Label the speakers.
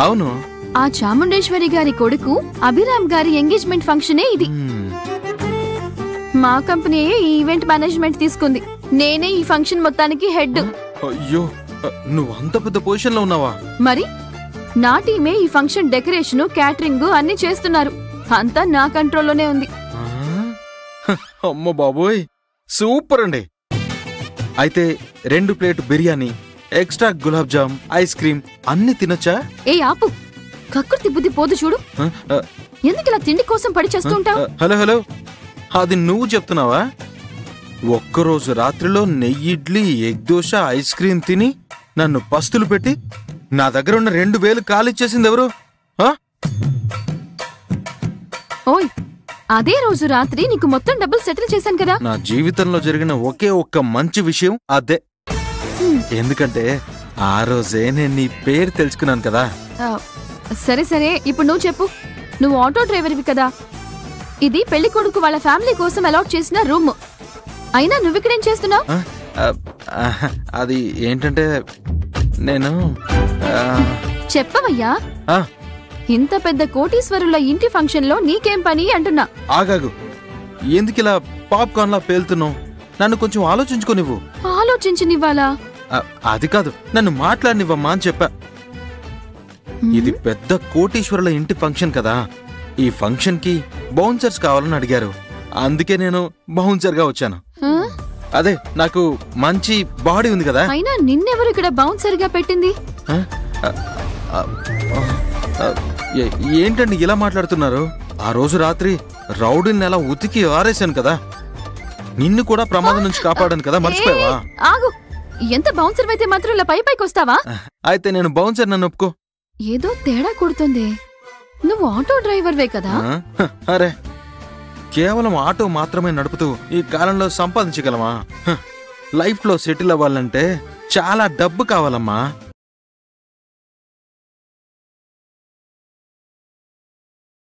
Speaker 1: అవును.
Speaker 2: ఆ చాముండేశ్వరి గారి కొడుకు అభిరామ్ గారి ఎంగేజ్మెంట్ ఫంక్షనే ఇది. మా కంపెనీ ఈ ఈవెంట్ మేనేజ్మెంట్ తీసుకుంది. నేనే ఈ ఫంక్షన్ మొత్తానికి హెడ్.
Speaker 1: అయ్యో, నువ్వు అంత పెద్ద పొజిషన్ లో ఉన్నావా?
Speaker 2: మరి నా టీమే ఈ ఫంక్షన్ డెకరేషన్, క్యాటరింగ్ అన్ని చేస్తున్నారు. అంతా నా కంట్రోల్లోనే ఉంది.
Speaker 1: అమ్మ బాబోయ్, సూపర్ అండి. అయితే 2 plate biryani, extra gulab jam, ice cream అన్ని తినొచ్చా?
Speaker 2: ఏ ఆపు, కక్కుర్తి బుద్ధి పోదు చూడు. ఎందుకిలా తిండి కోసం పడి చేస్తుంటావు?
Speaker 1: హలో హలో, అది నువ్వు చెప్తున్నావా? ఒక్కరోజు రాత్రిలో నెయ్యి idli, egg dosa, ice cream తిని నన్ను పస్తులు పెట్టి నా దగ్గర ఉన్న 2000 కాలిచ్చేసింది ఎవరు?
Speaker 2: ఓయ్, అదే రోజు రాత్రి నీకు మొత్తం డబ్బులు సెటిల్ చేశాను కదా.
Speaker 1: నా జీవితంలో జరిగిన ఒకే ఒక్క మంచి విషయం అదే. ఎందుకంటే ఆ రోజే నేను నీ పేరు తెలుసుకున్నాను కదా.
Speaker 2: సరే సరే, ఇప్పుడు నువ్వు చెప్పు. నువ్వు ఆటో డ్రైవర్వి కదా. ఇది పెళ్లి కొడుకు వాళ్ళ ఫ్యామిలీ కోసం అలాట్ చేసిన రూమ్. అయినా నువ్విక్కడేం చేస్తున్నావు?
Speaker 1: అది ఏంటంటే నేను
Speaker 2: చెప్పవయ్యా. ఇంత పెద్ద కోటీశ్వరుల ఇంటి ఫంక్షన్ లో నీకేం పని అంటున్నా.
Speaker 1: ఆగాగు, ఎందుకిలా పాప్కార్న్ లా పేలుతున్నావు? నన్ను కొంచెం ఆలోచించుకోనివ్వు.
Speaker 2: ఆలోచించనివ్వాలా?
Speaker 1: అది కాదు, నన్ను మాట్లాడినివ్వమ్మా అని చెప్పా. ఇది పెద్ద కోటీశ్వరుల ఇంటి ఫంక్షన్ కదా. ఈ ఫంక్షన్ కి బౌన్సర్స్ కావాలని అడిగారు. అందుకే నేను బౌన్సర్ గా వచ్చాను. అదే, నాకు మంచి బాడీ ఉంది కదా.
Speaker 2: అయినా నిన్నెవరు ఇక్కడ బౌన్సర్ గా పెట్టింది?
Speaker 1: ఏంటండి ఇలా మాట్లాడుతున్నారు? ఆ రోజు రాత్రి రౌడీని అలా ఉతికి ఆరేశాను కదా. నిన్ను కూడా ప్రమాదం నుంచి కాపాడాను కదా, మర్చిపోయావా?
Speaker 2: ఆగు, ఎంత బౌన్సర్ అయితే మాత్రం ఇలా పైకి వస్తావా?
Speaker 1: అయితే నేను బౌన్సర్, నన్ను ఒప్పుకో.
Speaker 2: ఏదో తేడా కొడుతుంది. నువ్వు ఆటో డ్రైవర్వే కదా?
Speaker 1: అరే, కేవలం ఆటో మాత్రమే నడుపుతూ ఈ కాలంలో సంపాదించగలమా? లైఫ్ లో సెటిల్ అవ్వాలంటే చాలా డబ్బు కావాలమ్మా.